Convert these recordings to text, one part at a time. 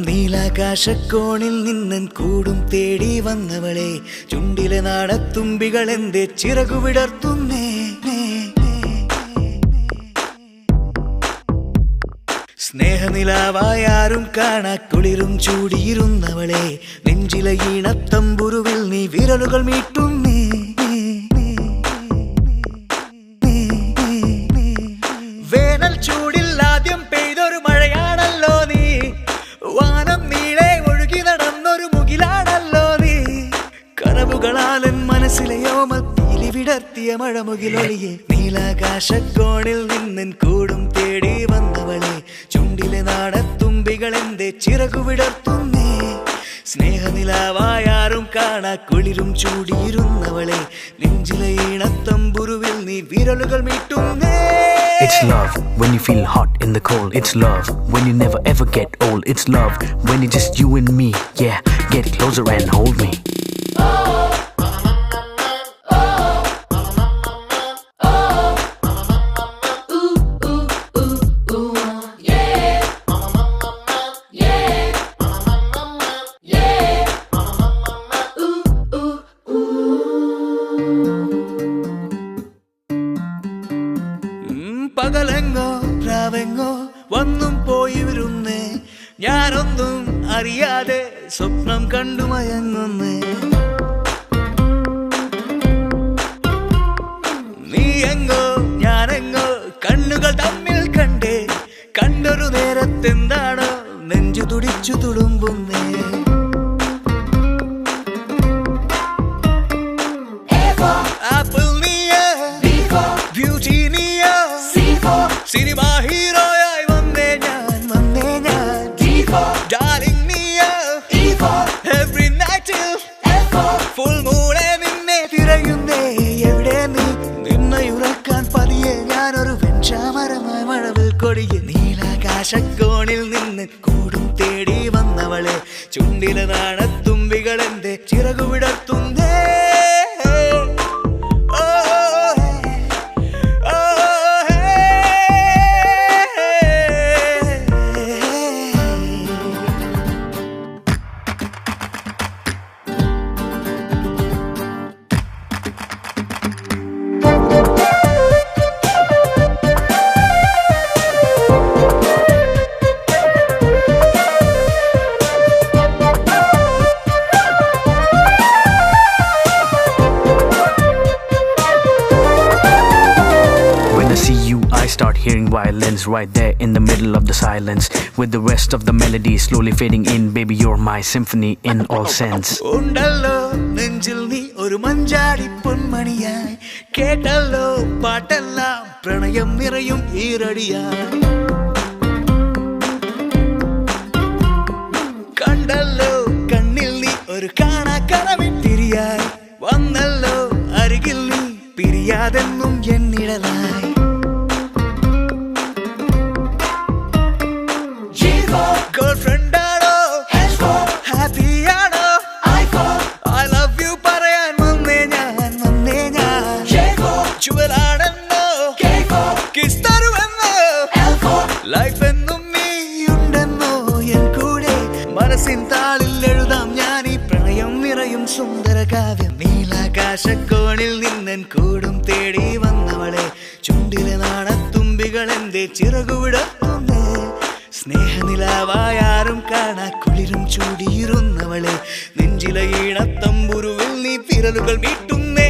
നീലാകാശക്കോണിൽ നിന്നൻ കൂടും തേടി വന്നവളെ, ചുണ്ടിലെ നാടത്തുമ്പികൾ എന്റെ ചിറകു വിടർത്തുന്നേ. സ്നേഹനിലാവായാരും കാണാ കുളിരും ചൂടിയിരുന്നവളെ, നെഞ്ചിലെ ഈണത്തമ്പുരുവിൽ നീ വിരലുകൾ മീട്ടുന്നേ. വേനൽ ചൂടിൽ ആദ്യം പെയ്തൊരു മഴയാണല്ലോ നീ, വാനം നീളെ ഒഴുകി നടന്നൊരു മുകിലാണല്ലോ നീ. കനവുകളാലൻ മനസ്സിലെയോമൽ പീലി വിടർത്തിയ മഴമുകിലൊളിയെ, നീലാകാശക്കോണിൽ നിന്നൻ കൂടും തേടി വന്നവളെ, ചുണ്ടിലെ നാടത്തുമ്പികൾ എന്റെ ചിറകു വിടർത്തുന്നേ. സ്നേഹനിലാവായാരും കാണാ കുളിരും ചൂടിയിരുന്നവളെ, നെഞ്ചിലെ ഈണത്തമ്പുരുവിൽ നീ വിരലുകൾ മീട്ടുന്നേ. It's love when you feel hot in the cold. It's love when you never ever get old. It's love when it's just you and me. Yeah, get closer and hold me. പകലെങ്ങോ രാവെങ്ങോ വന്നും പോയി വരുന്നേ, ഞാനൊന്നും അറിയാതെ സ്വപ്നം കണ്ടു മയങ്ങുന്നേ. നീ എങ്ങോ ഞാനെങ്ങോ കണ്ണുകൾ തമ്മിൽ കണ്ടേ, കണ്ടൊരു നേരത്തെന്താണോ നെഞ്ചു തുടിച്ചു തുളുമ്പുന്നേ. ആപ്പിൾ നീയോ, ബ്യൂട്ടി നീയോ, സിനിമ ഹീറോയായി വന്നേ ഞാൻ, ഡാർലിംഗ് നീയോ, എവറി നൈറ്റിൽ ഫുൾ മൂളെ നിന്നെ തിരയുന്നേ. എവിടെ നീ നിന്നയുറക്കാൻ പതിയെ ഞാനൊരു വെഞ്ചാമരമായി മഴവിൽ കൊടിയെ. നീലാകാശക്കോണിൽ നിന്ന് കൂടും തേടി വന്നവളെ, ചുണ്ടിലെ നാണത്തുമ്പികൾ എന്റെ ചിറകു വിടർത്തുന്നേ. Start hearing violins right there in the middle of the silence, with the rest of the melody slowly fading in. Baby, you're my symphony in all sense. ഉണ്ടല്ലോ നെഞ്ചിൽ നീ ഒരു മഞ്ചാടി പൊന്മണിയായി, കേട്ടല്ലോ പാട്ടെല്ലാം പ്രണയം നിറയും ഈരടിയായി. കണ്ടല്ലോ കണ്ണിൽ നീ ഒരു കാണാ കനവിത്തിരിയായി, വന്നല്ലോ അരികിൽ നീ പിരിയാതെന്നും എന്നിടലായി. ഗേൾഫ്രണ്ട് ആണോ ഹാപ്പിയാണോ, ഐ ലവ് യു പറയാൻ വന്നേ ഞാൻ, ചുവലാണെന്നോ കിസ് തരുമെന്നോ, ലൈഫ് എന്നും നീയുണ്ടെന്നോ എൻ കൂടെ. മനസ്സിൻ താളിൽ എഴുതാം ഞാൻ ഈ പ്രണയം നിറയും സുന്ദര കാവ്യം. നീലാകാശക്കോണിൽ നിന്നൻ കൂടും തേടി വന്നവളെ, ചുണ്ടിലെ നാണത്തുമ്പികൾ എന്റെ ചിറകു വിടർത്തുന്നേ. സ്നേഹനിലാവായാരും കാണാ കുളിരും ചൂടിയിരുന്നവളെ, നെഞ്ചിലെ ഈണത്തമ്പുരുവിൽ നീ വിരലുകൾ മീട്ടുന്നേ.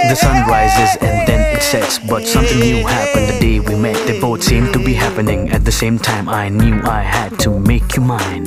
The sun rises and then it sets, but something new happened the day we met. They both seemed to be happening at the same time. I knew I had to make you mine.